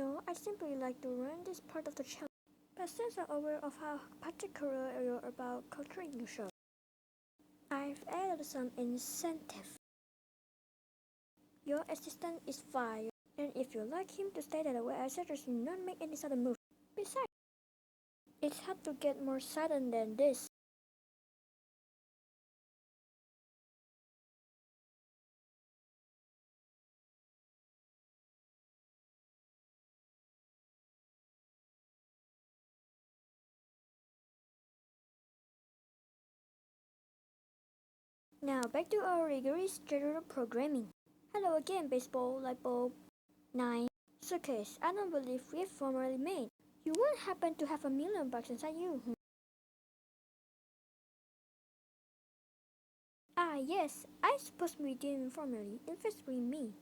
No, I simply like to learn this part of the challenge. But since I'm aware of how particular you're about conquering your show, I've added some incentive. Your assistant is fired, and if you like him to stay that way, I suggest you not make any sudden move. Besides, it's hard to get more sudden than this. Now back to our rigorous scheduled programming. Hello again, baseball, light bulb, 9. Suitcase, I don't believe we've formally made. You won't happen to have $1,000,000 inside you, Ah, yes, I suppose we didn't formally invest in me.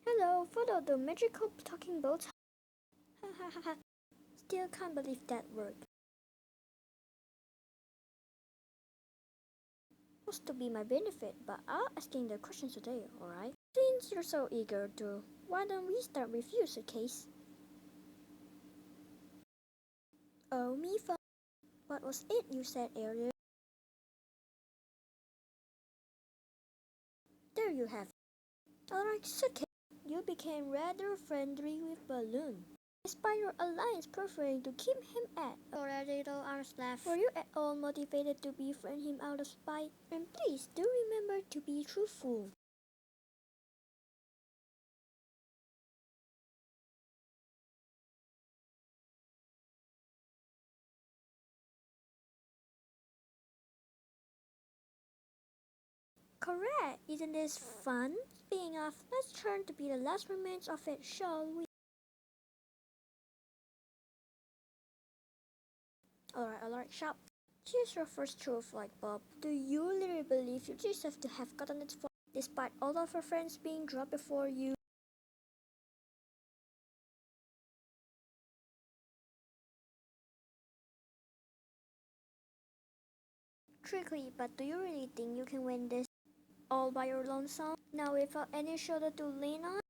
Hello, follow the magical talking boat. Ha ha ha ha. Still can't believe that worked. Supposed to be my benefit, but I'll asking the questions today, alright? Since you're so eager to, why don't we start with you, Suitcase? Oh, me fun. What was it you said earlier? There you have it. Alright, Suitcase. You became rather friendly with Balloon. Despite your alliance preferring to keep him at a little arm's length, were you at all motivated to befriend him out of spite? And please do remember to be truthful. Correct! Isn't this fun? Speaking of, let's turn to be the last remains of it, shall we? Alright, sharp. Here's your first truth, like Bob. Do you really believe you deserve to have gotten it far, despite all of your friends being dropped before you? Tricky, but do you really think you can win this all by your lonesome? Now without any shoulder to lean on?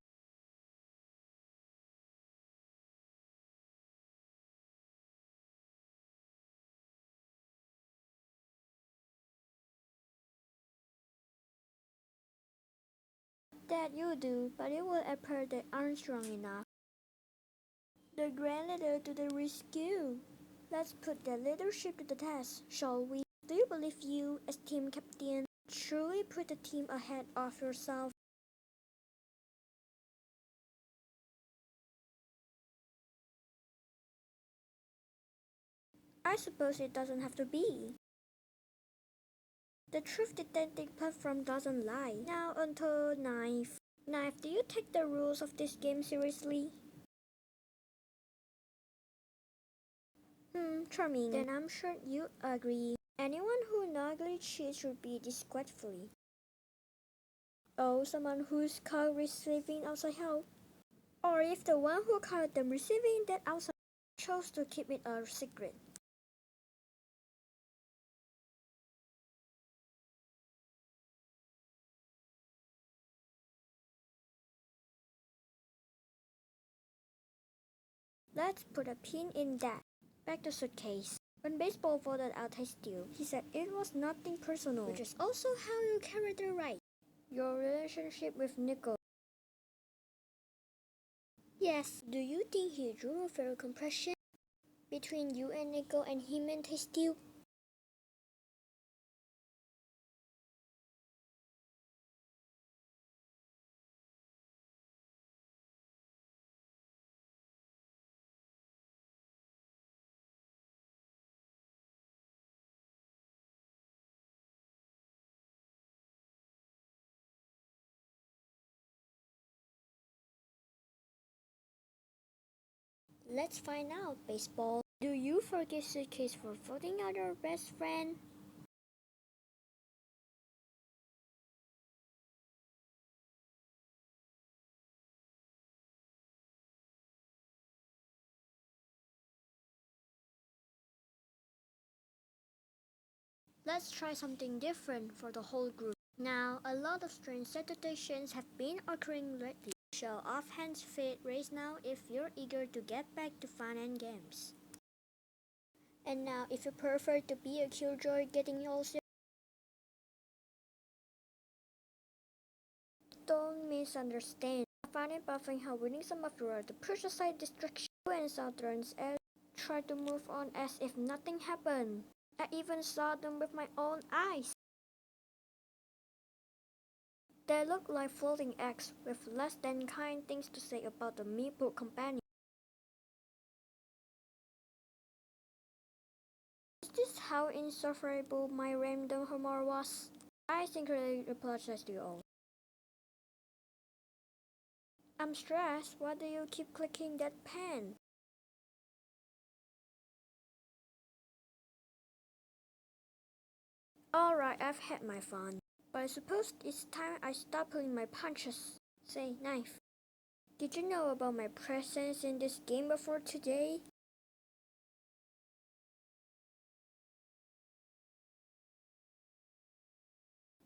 That you do, but it will appear that aren't strong enough. The grand leader to the rescue. Let's put that leadership to the test, shall we? Do you believe you, as team captain, truly put the team ahead of yourself? I suppose it doesn't have to be. The truth detective platform doesn't lie. Now onto Knife. Knife, do you take the rules of this game seriously? Charming. Then I'm sure you agree. Anyone who knowingly cheats should be disqualified. Oh, someone who's caught receiving outside help. Or if the one who caught them receiving that outside chose to keep it a secret. Let's put a pin in that. Back to Suitcase. When Baseball voted out Steele, he said it was nothing personal, which is also how you character right. Your relationship with Nico. Yes, do you think he drew a fair comparison between you and Nico and him and Steele? Let's find out, Baseball. Do you forgive Suitcase for voting out your best friend? Let's try something different for the whole group. Now, a lot of strange situations have been occurring lately. show offhand fate race now if you're eager to get back to fun and games. And now, if you prefer to be a killjoy getting all serious, don't misunderstand. I find it baffling how winning some of you are the push aside distraction and Southerns and try to move on as if nothing happened. I even saw them with my own eyes. They look like floating eggs with less than kind things to say about the meeple companion. Is this how insufferable my random humor was? I sincerely apologize to you all. I'm stressed. Why do you keep clicking that pen? Alright, I've had my fun. But I suppose it's time I stop pulling my punches. Say, knife. Did you know about my presence in this game before today?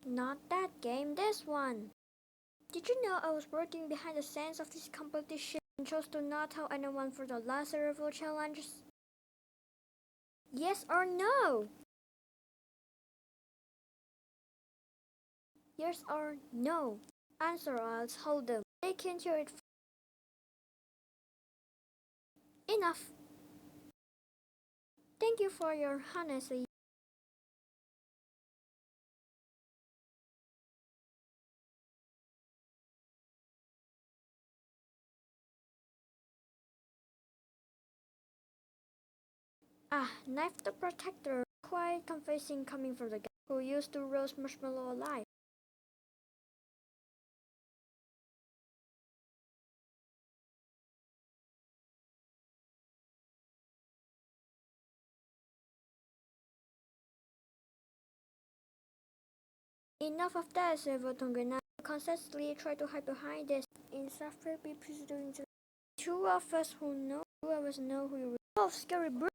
Not that game, this one. Did you know I was working behind the scenes of this competition and chose to not tell anyone for the last several challenges? Yes or no? Yes or no? Answer or else hold them. They can't hear it. Enough. Thank you for your honesty. Ah, Knife the Protector. Quite confusing coming from the guy who used to roast marshmallow alive. Enough of that, Silver Tongue. Constantly try to hide behind this insufferably pursuing the two of us know who you are. Scary brute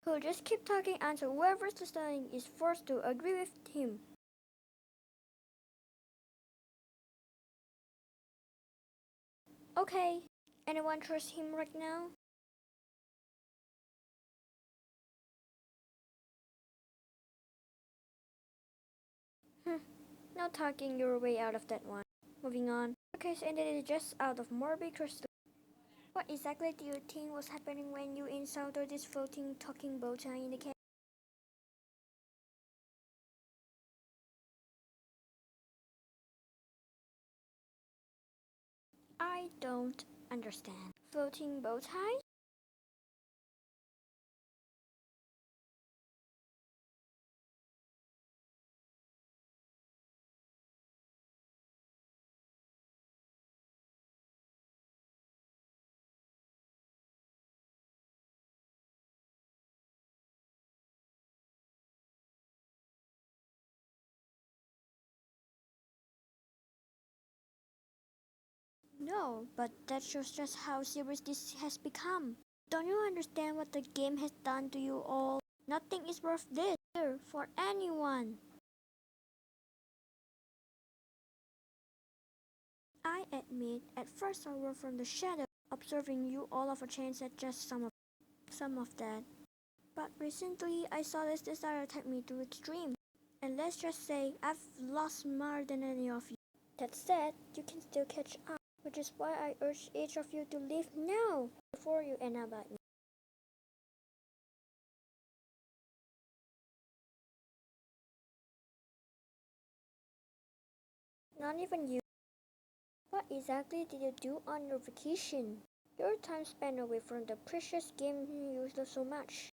who just keep talking until whoever's listening is forced to agree with him. Okay, anyone trust him right now? No talking your way out of that one. Moving on. Okay, so ended it just out of morbid curiosity. What exactly do you think was happening when you encountered this floating talking bow tie in the cave? I don't understand. Floating bow tie? No, but that shows just how serious this has become. Don't you understand what the game has done to you all? Nothing is worth this here for anyone. I admit, at first I were from the shadow, observing you all of a chance at just some of that. But recently I saw this desire take me to extreme. And let's just say I've lost more than any of you. That said, you can still catch up, which is why I urge each of you to leave now before you end up like me. Not even you. What exactly did you do on your vacation? Your time spent away from the precious game you love so much.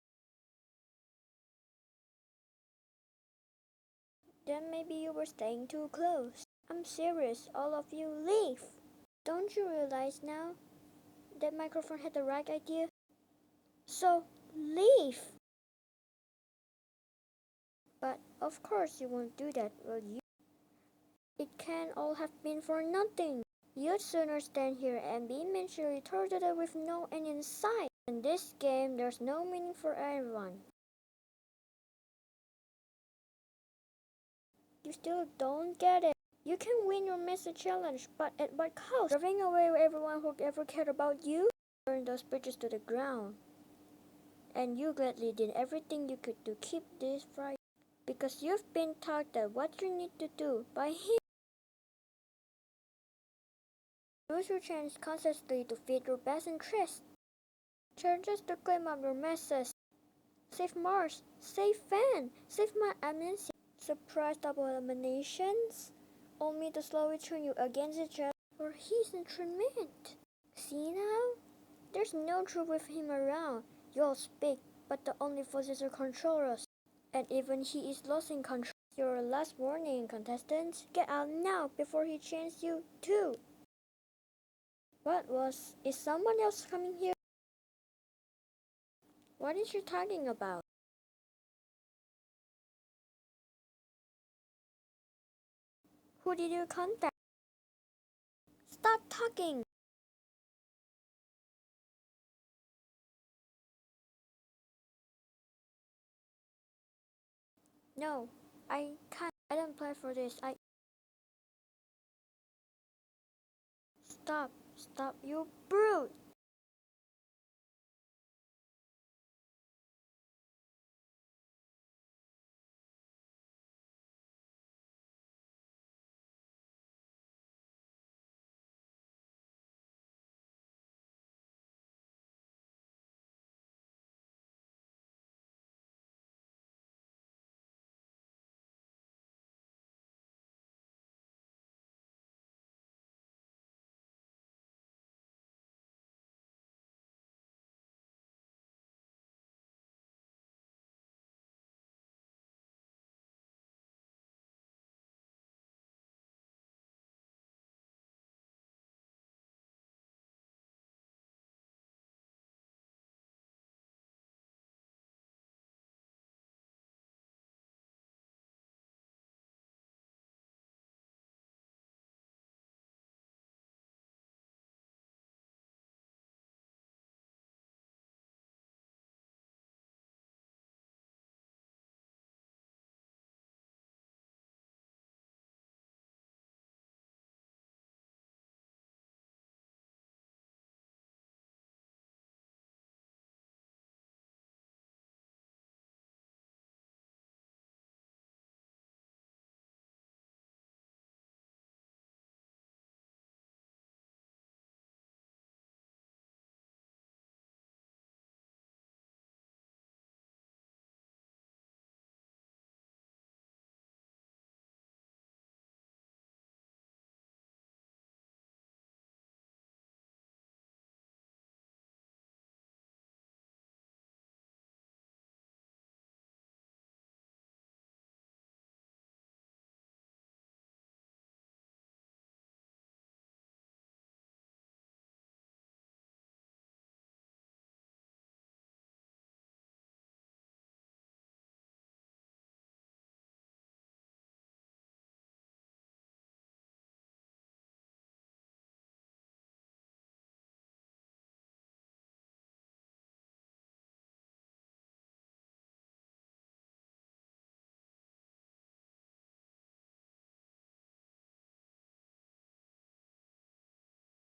Then maybe you were staying too close. I'm serious, all of you leave. Don't you realize now that microphone had the right idea? So leave. But of course you won't do that, will you? It can all have been for nothing. You'd sooner stand here and be mentally tortured with no end in sight. In this game, there's no meaning for everyone. You still don't get it. You can win your message challenge, but at what cost? Driving away everyone who ever cared about you? Burn those bridges to the ground. And you gladly did everything you could to keep this right. Because you've been taught that what you need to do by him. Use your chance consciously to feed your best interest. Charges to claim up your message. Save Mars, save Fan, save my amnesia. Surprise double eliminations? Only to slowly turn you against each other for his entrainment. See now? There's no truth with him around. You all speak, but the only voices are controllers. And even he is lost in control. Your last warning, contestants. Get out now before he chains you too. Is someone else coming here? What is you talking about? Who did you contact? Stop talking! No, I can't. I don't play for this. Stop, you brute!